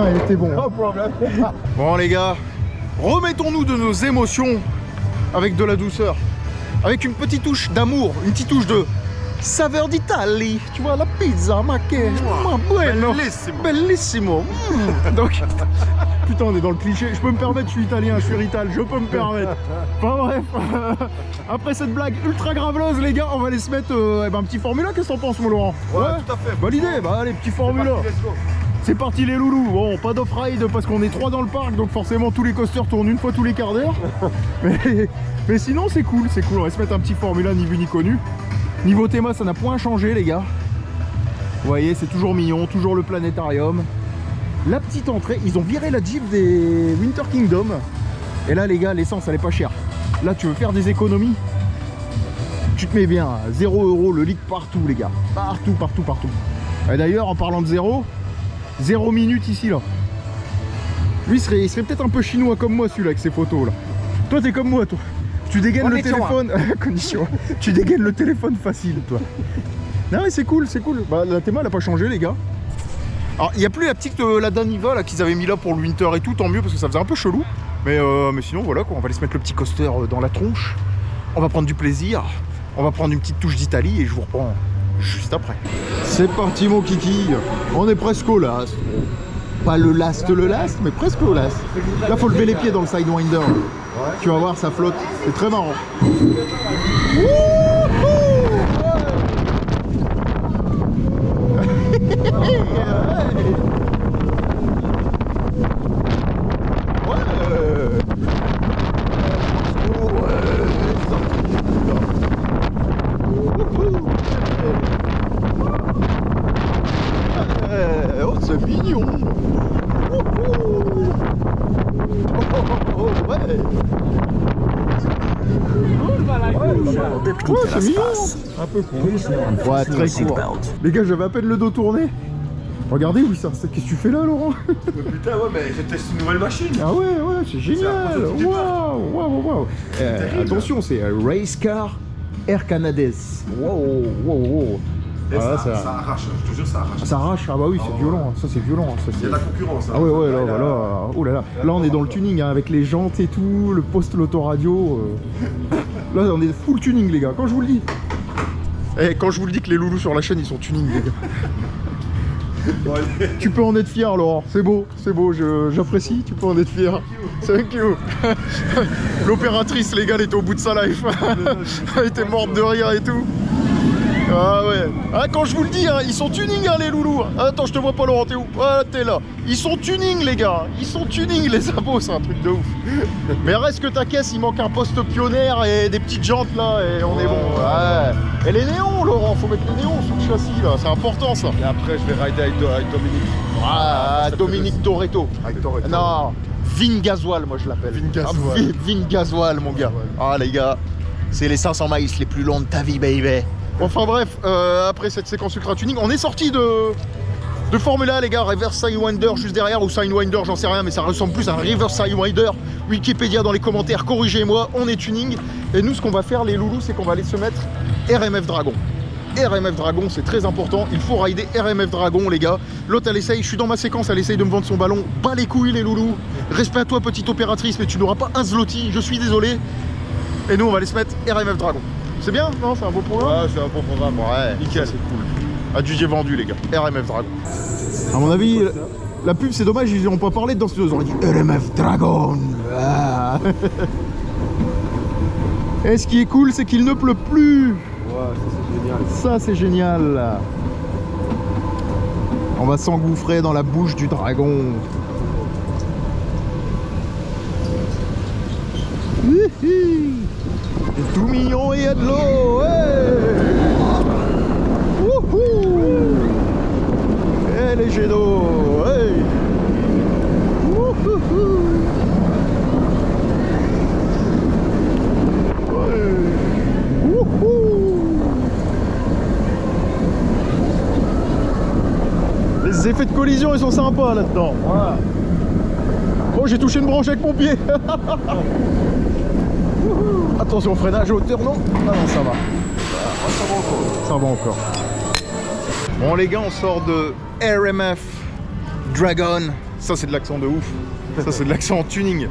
Speaker 1: Elle était bon.
Speaker 6: No problem.
Speaker 1: Bon les gars, remettons-nous de nos émotions avec de la douceur, avec une petite touche d'amour, une petite touche de saveur d'Italie. Tu vois la pizza, ma che, ma bueno,
Speaker 2: Bellissimo.
Speaker 1: bellissimo. Donc, putain on est dans le cliché. Je peux me permettre, je suis italien, je suis rital, je peux me permettre. Enfin bref, après cette blague ultra graveleuse les gars, on va aller se mettre un petit Formula. Qu'est-ce que t'en penses mon Laurent?
Speaker 2: Ouais, tout à fait.
Speaker 1: Bonne idée, bah allez petit Formula. C'est parti les loulous. Bon, pas d'off-ride parce qu'on est 3 dans le parc, donc forcément tous les coasters tournent une fois tous les quarts d'heure. mais sinon c'est cool, c'est cool. On va se mettre un petit Formula ni vu ni connu. Niveau théma, ça n'a point changé les gars. Vous voyez, c'est toujours mignon, toujours le planétarium. La petite entrée, ils ont viré la Jeep des Winter Kingdom. Et là les gars, l'essence elle est pas chère. Là tu veux faire des économies, tu te mets bien, 0 € le litre partout les gars. Partout, partout, partout. Et d'ailleurs en parlant de 0 minutes ici là. Lui il serait peut-être un peu chinois comme moi celui-là avec ses photos là. Toi t'es comme moi toi. Tu dégaines le téléphone. Condition. Tu dégaines le téléphone facile toi. Non mais c'est cool, c'est cool. Bah la théma elle a pas changé les gars. Alors il n'y a plus la petite la Daniva là qu'ils avaient mis là pour le winter et tout, tant mieux parce que ça faisait un peu chelou. Mais sinon voilà quoi, on va aller se mettre le petit coaster dans la tronche. On va prendre du plaisir. On va prendre une petite touche d'Italie et je vous reprends juste après. C'est parti mon kiki. On est presque au last. Pas le last, mais presque au last. Là faut lever les pieds dans le Sidewinder. Tu vas voir, ça flotte. C'est très marrant. Oh, c'est mignon. Ouais, c'est mignon. Un peu court. Ouais, très court. Les gars, j'avais à peine le dos tourné. Regardez, oui, ça. Qu'est-ce que tu fais là, Laurent?
Speaker 2: Putain, ouais, mais je teste une nouvelle machine.
Speaker 1: Ah ouais, c'est génial. Waouh. Attention, c'est Race Car Air Canades. Wow.
Speaker 2: Ah, ça arrache, je te jure, ça arrache.
Speaker 1: Ça arrache, ah bah oui, c'est violent, ça c'est violent. Ça,
Speaker 2: il y a de la concurrence. Hein.
Speaker 1: Ah ouais, là, voilà. Oh là là. Là, on est dans le tuning hein, avec les jantes et tout, le poste, l'autoradio. Là, on est full tuning, les gars, quand je vous le dis. Et quand je vous le dis que les loulous sur la chaîne, ils sont tuning, les gars. Tu peux en être fier, Laurent. C'est beau, j'apprécie. Tu peux en être fier. Thank you. L'opératrice, les gars, elle était au bout de sa life. Elle était morte de rire et tout. Ah ouais. Ah, quand je vous le dis, hein, ils sont tuning, hein, les loulous. Attends, je te vois pas, Laurent, t'es où? Ah, t'es là. Ils sont tuning, les gars. Ils sont tuning, les sabots, c'est un truc de ouf. Mais reste que ta caisse, il manque un poste pionnière et des petites jantes là, et on est bon. Ouais. Et les néons, Laurent, faut mettre les néons sur le châssis là, c'est important ça.
Speaker 2: Et après, je vais rider avec Dominique.
Speaker 1: Ah, Dominique Toretto.
Speaker 2: Avec Toretto.
Speaker 1: Non, Vin Gasoil, moi je l'appelle.
Speaker 2: Vin Gasoil.
Speaker 1: Vin Gasoil, mon gars. Ah, les gars, c'est les 500 miles les plus longs de ta vie, baby. Enfin bref, après cette séquence ultra tuning, on est sorti de Formula, les gars. Reverse Sidewinder juste derrière, ou Sidewinder, j'en sais rien, mais ça ressemble plus à un Reverse Sidewinder. Wikipédia dans les commentaires, corrigez-moi, on est tuning. Et nous, ce qu'on va faire, les loulous, c'est qu'on va aller se mettre RMF Dragon. RMF Dragon, c'est très important, il faut rider RMF Dragon, les gars. L'autre, elle essaye, je suis dans ma séquence, elle essaye de me vendre son ballon. Bas les couilles, les loulous. Respect à toi, petite opératrice, mais tu n'auras pas un zloty, je suis désolé. Et nous, on va aller se mettre RMF Dragon. C'est bien? Non, c'est un beau programme?
Speaker 2: Ouais, c'est un bon programme.
Speaker 1: Ouais, nickel, c'est cool. Adjugé vendu, les gars. RMF Dragon. À mon avis, la pub, c'est dommage, ils n'ont pas parlé dedans. Ils ont dit RMF Dragon. Ah. Et ce qui est cool, c'est qu'il ne pleut plus.
Speaker 2: Ouais, ça c'est génial.
Speaker 1: Ça, c'est génial. On va s'engouffrer dans la bouche du dragon. C'est tout mignon et il y a de l'eau. Hey. Wouhou. Et les jets d'eau. Hey. Wouhou. Ouais. Wouhou. Les effets de collision, ils sont sympas là-dedans. Voilà. Oh, j'ai touché une branche avec mon pied. Attention au freinage à hauteur, non? Ah non, ça va. Ça va encore. Bon les gars, on sort de RMF Dragon. Ça c'est de l'accent de ouf. Ça c'est de l'accent en tuning.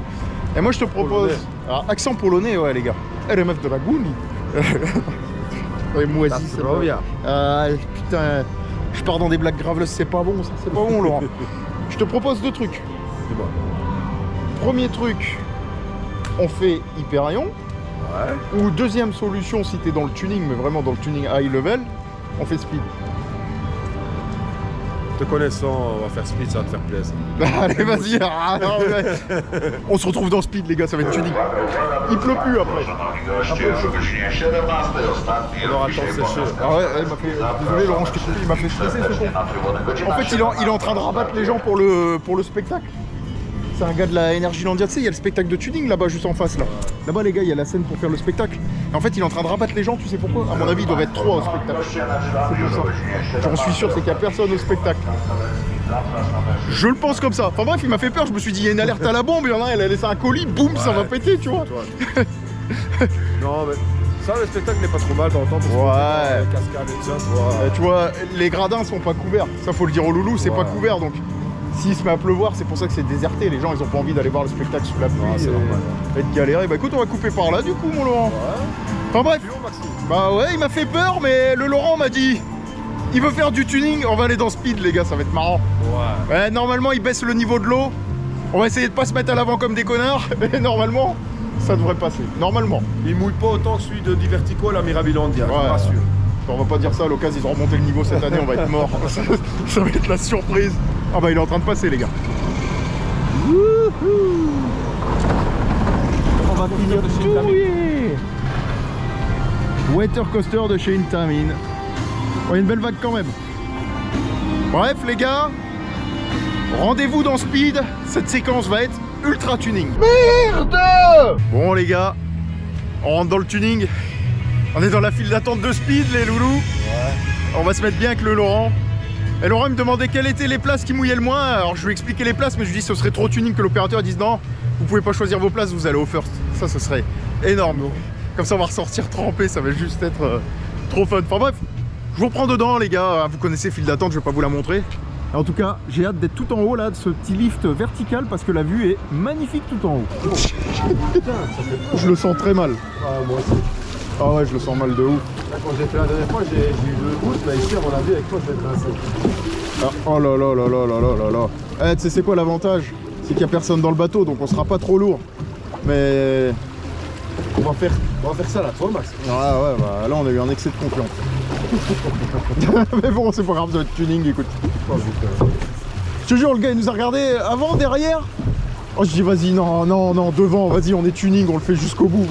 Speaker 1: Et moi je te propose... Alors, accent polonais, ouais les gars. RMF Dragon. Ouais, moisi, c'est
Speaker 2: trop bien.
Speaker 1: Putain, je pars dans des blagues graveleuses, c'est pas bon ça, c'est pas bon Laurent. Je te propose deux trucs.
Speaker 2: C'est bon.
Speaker 1: Premier truc, on fait Hyperion.
Speaker 2: Ouais.
Speaker 1: Ou deuxième solution, si t'es dans le tuning, mais vraiment dans le tuning high level, on fait speed.
Speaker 2: Te connaissant, on va faire speed, ça va te faire plaisir.
Speaker 1: Allez, vas-y. Ah, non, ouais. On se retrouve dans speed, les gars, ça va être tuning. Il pleut plus après.
Speaker 2: On aura le temps de sécher.
Speaker 1: Ah ouais, il m'a fait... Désolé Laurent, je t'ai coupé, il m'a fait stresser ce con. En fait, il est en train de rabattre les gens pour le spectacle. C'est un gars de la Energylandia, tu sais, il y a le spectacle de tuning là-bas, juste en face là. Là-bas les gars, il y a la scène pour faire le spectacle. Et en fait, il est en train de rabattre les gens, tu sais pourquoi? À mon avis, ils doivent être 3 au spectacle. C'est pour ça. J'en suis sûr, c'est qu'il n'y a personne au spectacle. Je le pense comme ça. Enfin bref, il m'a fait peur, je me suis dit, il y a une alerte à la bombe, il y en a un, elle a laissé un colis, boum, ça va péter, tu vois.
Speaker 2: Non, mais ça, le spectacle n'est pas trop mal, t'entends.
Speaker 1: Ouais.
Speaker 2: Cascade et tout ça,
Speaker 1: tu vois, les gradins sont pas couverts. Ça, faut le dire au loulou, c'est pas couvert, donc... S'il se met à pleuvoir, c'est pour ça que c'est déserté. Les gens, ils ont pas envie d'aller voir le spectacle sous la pluie.
Speaker 2: C'est normal.
Speaker 1: Être galéré. Bah écoute, on va couper par là du coup, mon Laurent. Ouais. Enfin bref. Bah ouais, il m'a fait peur, mais le Laurent m'a dit, il veut faire du tuning. On va aller dans speed, les gars, ça va être marrant. Ouais. Normalement, il baisse le niveau de l'eau. On va essayer de pas se mettre à l'avant comme des connards. Et normalement, ça devrait passer. Normalement.
Speaker 2: Il mouille pas autant que celui de Divertico à la Mirabilandia, je vous rassure.
Speaker 1: On va pas dire ça, à l'occasion, ils ont remonté le niveau cette année, on va être mort. Ça va être la surprise. Ah bah il est en train de passer les gars. Wouhou. On va finir de chez Water Coaster de chez Intamin. Oh, une belle vague quand même. Bref les gars, rendez-vous dans Speed. Cette séquence va être ultra tuning. Merde. Bon les gars, on rentre dans le tuning. On est dans la file d'attente de Speed les loulous. Ouais. On va se mettre bien avec le Laurent. Et Laurent me demandait quelles étaient les places qui mouillaient le moins. Alors je lui ai expliqué les places, mais je lui ai dit ce serait trop tuning que l'opérateur dise non, vous pouvez pas choisir vos places, vous allez au first. Ça, ce serait énorme. Comme ça on va ressortir trempé, ça va juste être trop fun. Enfin bref, je vous reprends dedans les gars. Vous connaissez file d'attente, je vais pas vous la montrer. En tout cas, j'ai hâte d'être tout en haut là, de ce petit lift vertical, parce que la vue est magnifique tout en haut. Je le sens très mal.
Speaker 2: Ah, moi aussi.
Speaker 1: Ah ouais, je le sens mal de ouf.
Speaker 2: Là, quand j'ai fait la dernière fois, j'ai eu le doute, mais ici, à mon avis, avec toi, je vais être rincé.
Speaker 1: Ah, oh là là là là là là là là. Eh, tu sais c'est quoi l'avantage? C'est qu'il n'y a personne dans le bateau, donc on sera pas trop lourd. Mais...
Speaker 2: On va faire ça là, toi, Max.
Speaker 1: Ah ouais, bah là on a eu un excès de confiance. Mais bon, c'est pas grave, ça va être tuning, écoute. Je te jure, le gars il nous a regardé avant, derrière. Oh, je dis vas-y, non, non, non, devant, vas-y, on est tuning, on le fait jusqu'au bout.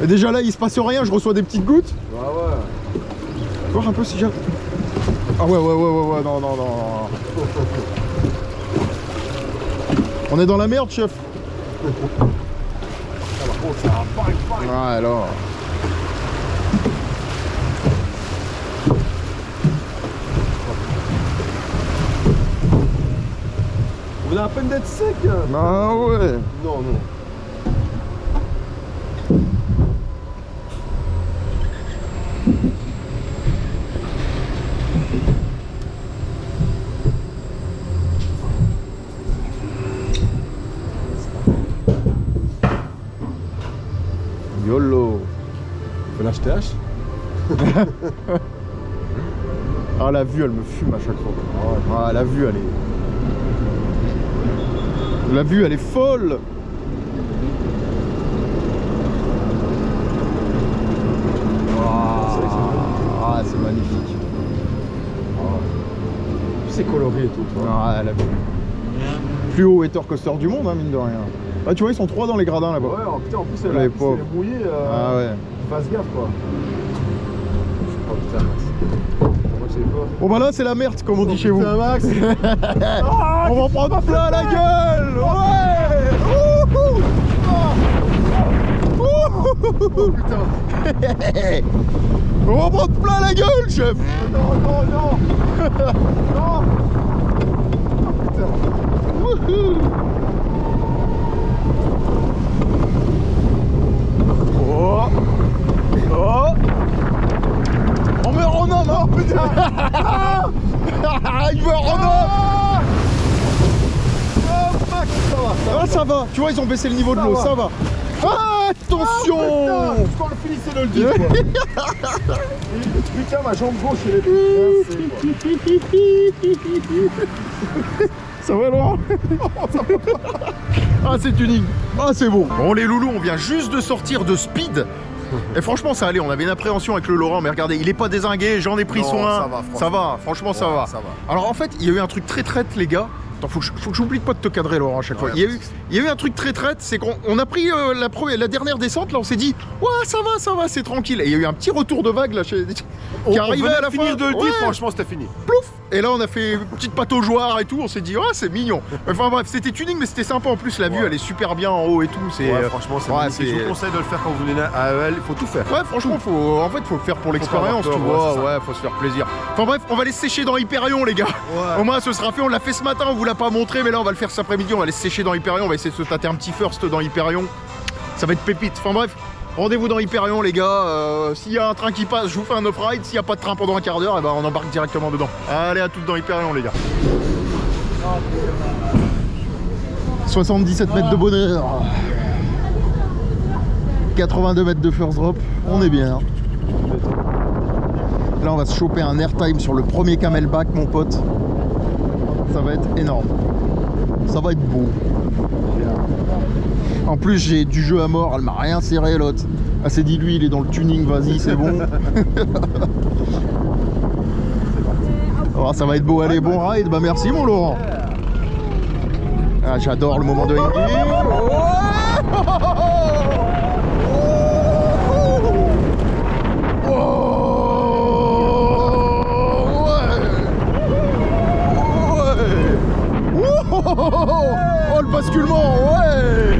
Speaker 1: Et déjà là, il se passe rien, je reçois des petites gouttes.
Speaker 2: Bah ouais.
Speaker 1: Voir un peu si j'ai... Ah ouais, non, non, non. On est dans la merde, chef. Ouais, alors.
Speaker 2: On venait à peine d'être sec.
Speaker 1: Ah ouais.
Speaker 2: Non, non.
Speaker 1: YOLO.
Speaker 2: Fais l'HTH.
Speaker 1: Ah, la vue, elle me fume à chaque fois. Ah, la vue, elle est... La vue, elle est folle. Ah, c'est magnifique.
Speaker 2: C'est coloré et tout, toi.
Speaker 1: Ah, la vue. Plus haut Ether Coaster du monde, hein, mine de rien. Ah, tu vois, ils sont 3 dans les gradins là-bas.
Speaker 2: Ouais, putain, en plus,
Speaker 1: Les
Speaker 2: elle est
Speaker 1: pauvres.
Speaker 2: mouillée.
Speaker 1: Ah ouais.
Speaker 2: Fasse gaffe, quoi. Oh putain, Max. Moi, j'ai peur.
Speaker 1: Bon bah là c'est la merde comme on dit chez vous.
Speaker 2: Putain, Max.
Speaker 1: On va prendre plein la gueule. Ouais.
Speaker 2: Putain.
Speaker 1: On va prendre plein la gueule, chef.
Speaker 2: Non, non, non. Non.
Speaker 1: Wouhou. Oh. Oh. On meurt en homme, hein. Putain. Il meurt en homme.
Speaker 2: Oh, Max, ça va.
Speaker 1: Ah ça va, tu vois ils ont baissé le niveau de l'eau, ça va. Ah, attention.
Speaker 2: Quand le finissait de le dire, quoi. Putain, ma jambe gauche, elle est
Speaker 1: Ça va Laurent? Ah c'est tuning. Ah c'est bon. Bon les loulous, on vient juste de sortir de Speed. Et franchement ça allait, on avait une appréhension avec le Laurent, mais regardez, il est pas dézingué, j'en ai pris
Speaker 2: Non,
Speaker 1: soin.
Speaker 2: ça va,
Speaker 1: franchement ça
Speaker 2: Ouais,
Speaker 1: va.
Speaker 2: ça va.
Speaker 1: Alors en fait, il y a eu un truc très traite les gars. Attends, faut que j'oublie pas de te cadrer Laurent à chaque fois. Il y a eu un truc très traite, c'est qu'on a pris la dernière descente, là on s'est dit ouais ça va, c'est tranquille. Et il y a eu un petit retour de vague là qui arrivait à la fin.
Speaker 2: finir de le dire,
Speaker 1: Ouais.
Speaker 2: franchement c'était fini.
Speaker 1: Plouf. Et là on a fait une petite pataugeoire et tout, on s'est dit ouais c'est mignon. Enfin bref, c'était tuning mais c'était sympa en plus, la vue elle est super bien en haut et tout.
Speaker 2: Ouais, franchement c'est magnifique. Je vous conseille de le faire quand vous venez à AEL, il faut tout faire.
Speaker 1: Ouais franchement faut le faire pour l'expérience,
Speaker 2: pas
Speaker 1: tu
Speaker 2: avoir peur,
Speaker 1: vois,
Speaker 2: ouais,
Speaker 1: ouais faut se faire plaisir. Enfin bref, on va les sécher dans Hyperion les gars.
Speaker 2: Ouais.
Speaker 1: Au moins ce sera fait, on l'a fait ce matin, on vous l'a pas montré mais là on va le faire cet après-midi, on va les sécher dans Hyperion, on va essayer de se tâter un petit first dans Hyperion. Ça va être pépite. Enfin bref, rendez-vous dans Hyperion les gars, s'il y a un train qui passe, je vous fais un off-ride, s'il n'y a pas de train pendant un quart d'heure, et ben on embarque directement dedans. Allez à toutes dans Hyperion les gars. 77 mètres de bonheur. 82 mètres de first drop, on est bien. Là on va se choper un airtime sur le premier camelback mon pote. Ça va être énorme. Ça va être beau. En plus j'ai du jeu à mort, elle m'a rien serré l'autre. Elle s'est dit lui il est dans le tuning, vas-y c'est bon. Oh, ça va être beau, allez bon ride, bah merci mon Laurent. Ah, j'adore le moment de Henry. Oh le basculement, ouais.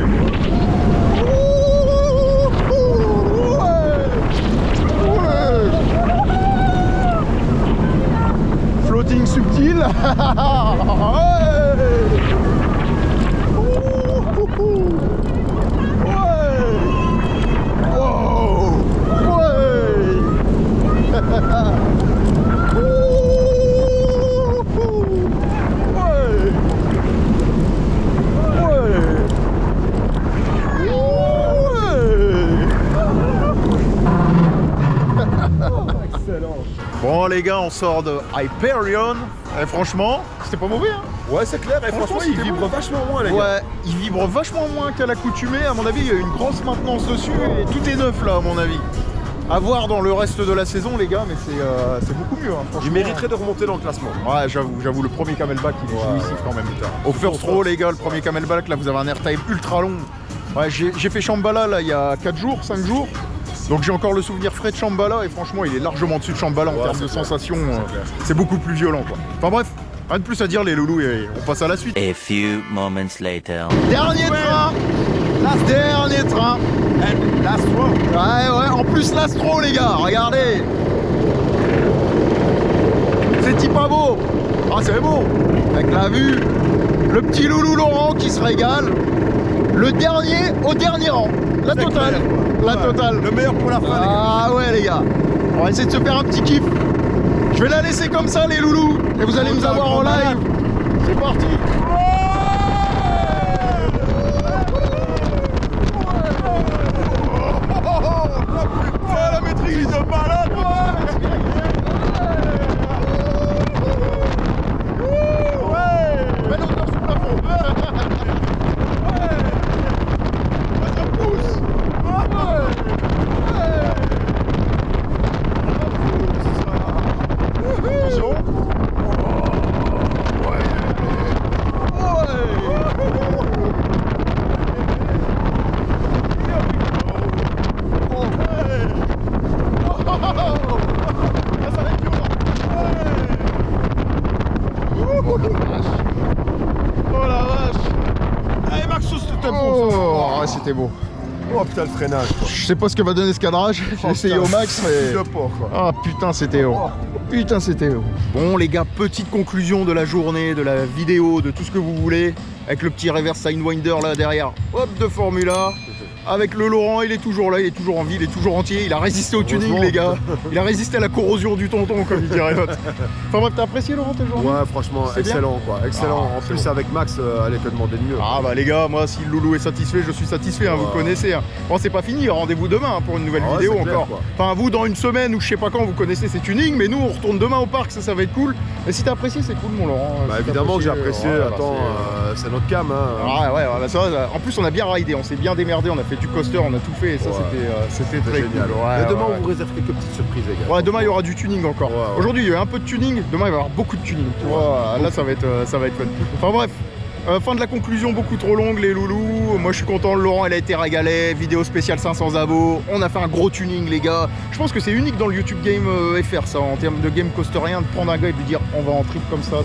Speaker 1: Floating subtil. Bon les gars, on sort de Hyperion. Et franchement, c'était pas mauvais hein.
Speaker 6: Ouais, c'est clair, et franchement, il vibre vachement moins, les gars.
Speaker 1: Ouais, il vibre vachement moins qu'à l'accoutumée. À mon avis, il y a une grosse maintenance dessus et tout est neuf là, à mon avis. À voir dans le reste de la saison, les gars, mais c'est beaucoup mieux. Hein,
Speaker 2: Il mériterait de remonter dans le classement.
Speaker 1: Ouais, j'avoue, le premier camelback, il est jouissif quand même. Au first row, les gars, le premier camelback, là, vous avez un airtime ultra long. Ouais, j'ai fait Shambhala là il y a 4 jours, 5 jours. Donc j'ai encore le souvenir frais de Shambhala et franchement, il est largement dessus de Shambhala en termes de sensations. C'est beaucoup plus violent, quoi. Enfin bref. Rien de plus à dire les loulous et on passe à la suite.
Speaker 7: A few moments later.
Speaker 1: Dernier train. Dernier train.
Speaker 2: And last row.
Speaker 1: Ouais, en plus l'astro les gars, regardez. C'est pas beau. Ah c'est beau. Avec la vue. Le petit loulou Laurent qui se régale. Le dernier au dernier rang. La totale. La totale.
Speaker 2: Le meilleur pour la fin, les gars.
Speaker 1: Ah ouais les gars. On va essayer de se faire un petit kiff. Je vais la laisser comme ça les loulous et vous allez nous avoir en live. C'est parti. La maîtrise de malade. Belle hauteur sous plafond. Ça pousse. Attention. Oh la vache. Allez Maxos, c'était beau ça. Oh, ouais, c'était beau.
Speaker 2: Oh putain, le freinage, quoi.
Speaker 1: Je sais pas ce que va donner ce cadrage, j'ai essayé au max mais...
Speaker 2: Le porc, quoi.
Speaker 1: Ah putain c'était haut. Putain c'était haut. Bon les gars, petite conclusion de la journée, de la vidéo, de tout ce que vous voulez. Avec le petit reverse sidewinder là derrière. Hop, de Formula. Avec le Laurent, il est toujours là, il est toujours en vie, il est toujours entier. Il a résisté au tuning les gars. Il a résisté à la corrosion du tonton comme il dirait l'autre. Enfin bref, t'as apprécié Laurent tes journées?
Speaker 2: Ouais, franchement, excellent quoi, excellent. En plus, avec Max, allez te demander de mieux.
Speaker 1: Ah bah les gars, moi si le loulou est satisfait, je suis satisfait, hein, vous connaissez. Hein. Bon, c'est pas fini, rendez-vous demain hein, pour une nouvelle vidéo
Speaker 2: c'est clair,
Speaker 1: encore.
Speaker 2: quoi.
Speaker 1: Enfin, vous dans une semaine ou je sais pas quand, vous connaissez ces tunings, mais nous on retourne demain au parc, ça va être cool. Et si t'as apprécié, c'est cool mon Laurent.
Speaker 2: Bah
Speaker 1: Si
Speaker 2: évidemment que j'ai
Speaker 1: t'as
Speaker 2: apprécié,
Speaker 1: ouais,
Speaker 2: attends, c'est notre cam. Hein.
Speaker 1: Ah ouais, bah, ça, en plus on a bien ridé, on s'est bien démerdé, on a fait du coaster, on a tout fait et ça c'était très
Speaker 2: génial.
Speaker 1: cool. Ouais,
Speaker 2: Et demain,
Speaker 1: ouais.
Speaker 2: on vous réserve quelques petites surprises, les gars.
Speaker 1: Ouais, demain il y aura du tuning encore.
Speaker 2: Ouais, ouais.
Speaker 1: Aujourd'hui il y a eu un peu de tuning, demain il va y avoir beaucoup de tuning. Tu vois, là ça va être fun. Enfin bref. Fin de la conclusion beaucoup trop longue les loulous. Moi je suis content, Laurent il a été régalé. Vidéo spéciale 500 abos. On a fait un gros tuning les gars. Je pense que c'est unique dans le YouTube Game FR ça en termes de game coasterien de prendre un gars et de lui dire on va en trip comme ça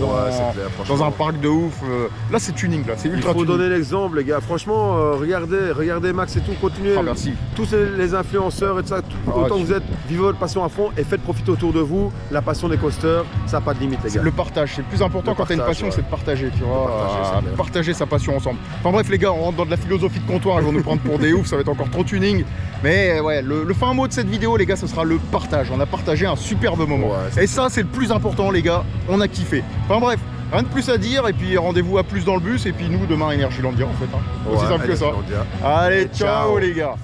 Speaker 1: dans un parc de ouf. Là c'est tuning là, c'est ultra
Speaker 2: Il faut
Speaker 1: tuning.
Speaker 2: donner l'exemple les gars. Franchement, regardez Max et tout, continuez.
Speaker 1: Ah, merci.
Speaker 2: Tous les influenceurs et tout ça, autant que vous êtes, vivez votre passion à fond et faites profiter autour de vous. La passion des coasters, ça n'a pas de limite les gars.
Speaker 1: Le partage, c'est le plus important quand t'as une passion, c'est de partager, tu vois. Partager sa passion ensemble. Enfin bref les gars, on rentre dans de la philosophie de comptoir, ils vont nous prendre pour des oufs, ça va être encore trop tuning. Mais ouais, le fin mot de cette vidéo les gars, ce sera le partage. On a partagé un superbe moment.
Speaker 2: Ouais,
Speaker 1: et ça c'est le plus important les gars, on a kiffé. Enfin bref, rien de plus à dire et puis rendez-vous à plus dans le bus et puis nous demain Energylandia en fait. Hein. Aussi simple que ça. Allez, ciao les gars.